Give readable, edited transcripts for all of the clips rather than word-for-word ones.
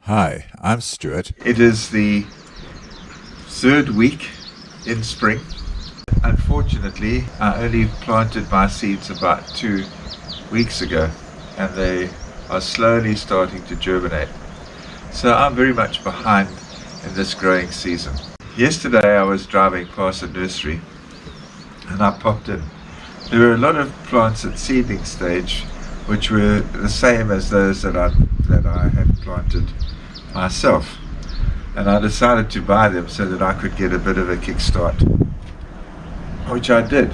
Hi, I'm Stuart. It is the third week in spring. Unfortunately, I only planted my seeds about 2 weeks ago, and they are slowly starting to germinate. So I'm very much behind in this growing season. Yesterday I was driving past a nursery and I popped in. There were a lot of plants at seedling stage which were the same as those that I had planted myself, and I decided to buy them so that I could get a bit of a kickstart, which I did.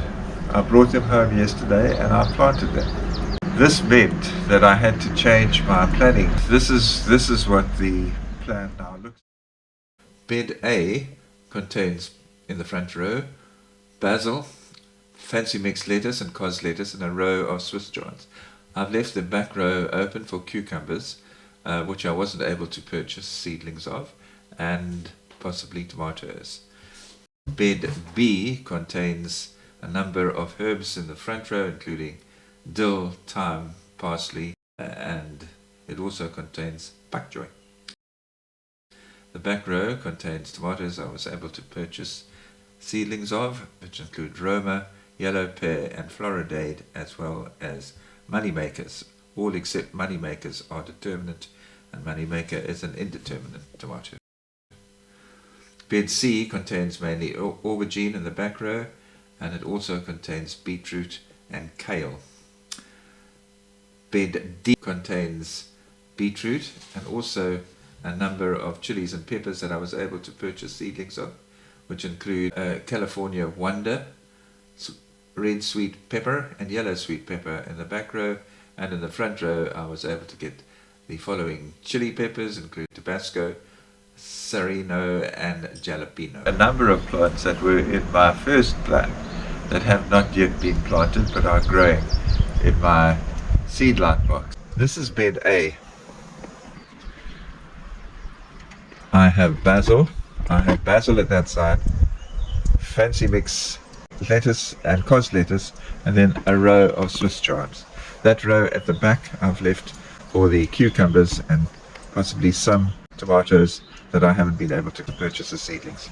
I brought them home yesterday and I planted them. This meant that I had to change my planning. This is what the plan now looks like. Bed A contains, in the front row, basil, fancy mixed lettuce and cos lettuce, and a row of Swiss chard. I've left the back row open for cucumbers, which I wasn't able to purchase seedlings of, and possibly tomatoes. Bed B contains a number of herbs in the front row, including dill, thyme, parsley, and it also contains pak choy. The back row contains tomatoes I was able to purchase seedlings of, which include Roma, yellow pear, and Floridade, as well as moneymakers. All except moneymakers are determinate, and moneymaker is an indeterminate tomato. Bed C contains mainly aubergine in the back row, and it also contains beetroot and kale. Bed D contains beetroot and also a number of chilies and peppers that I was able to purchase seedlings of, which include California Wonder, red sweet pepper and yellow sweet pepper in the back row, and in the front row I was able to get the following chili peppers, including Tabasco, Serrano, and Jalapeno. A number of plants that were in my first plan that have not yet been planted but are growing in my seedline box. This is bed A. I have basil at that side, fancy mix lettuce and cos lettuce, and then a row of Swiss chives. That row at the back I've left for the cucumbers and possibly some tomatoes that I haven't been able to purchase as seedlings.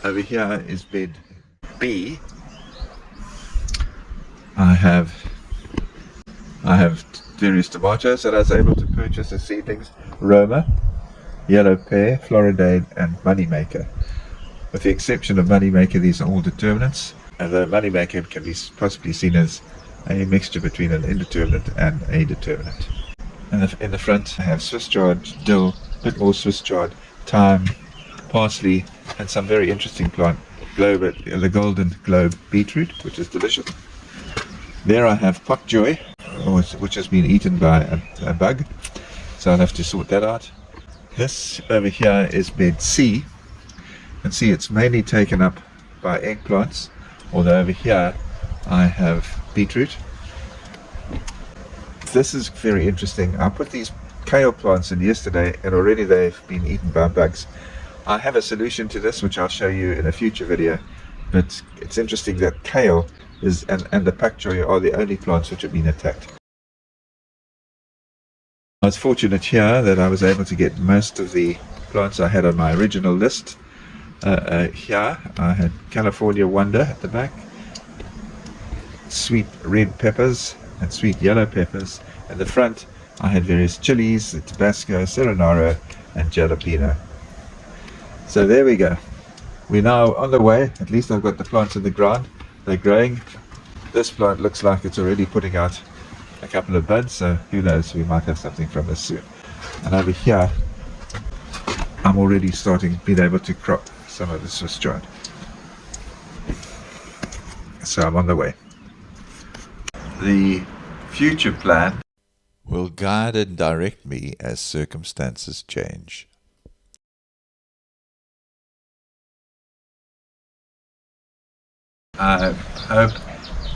Over here is bed B. I have various tomatoes that I was able to purchase as seedlings: Roma, yellow pear, Floridade, and moneymaker. With the exception of moneymaker, these are all determinants, although moneymaker can be possibly seen as a mixture between an indeterminate and a determinant. And in the front I have Swiss chard, dill, a bit more Swiss chard, thyme, parsley, and some very interesting plant, the golden globe beetroot, which is delicious. There I have pak choy, which has been eaten by a bug, so I'll have to sort that out. This over here is bed C. You can see it's mainly taken up by eggplants, although over here I have beetroot. This is very interesting. I put these kale plants in yesterday and already they've been eaten by bugs. I have a solution to this which I'll show you in a future video, but it's interesting that kale and the pak choy are the only plants which have been attacked. I was fortunate here that I was able to get most of the plants I had on my original list. Here I had California Wonder at the back, sweet red peppers and sweet yellow peppers. At the front I had various chilies, the Tabasco, Serrano, and Jalapeno. So there we go. We're now on the way. At least I've got the plants in the ground. They're growing. This plant looks like it's already putting out a couple of buds, so who knows, we might have something from this soon. And over here I'm already being able to crop some of the Swiss chard. So I'm on the way. The future plan Will guide and direct me as circumstances change. I hope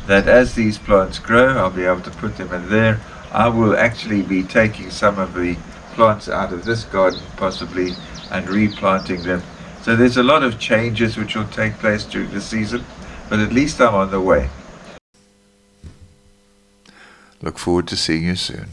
that as these plants grow, I'll be able to put them in there. I will actually be taking some of the plants out of this garden possibly and replanting them. So there's a lot of changes which will take place during the season, but at least I'm on the way. Look forward to seeing you soon.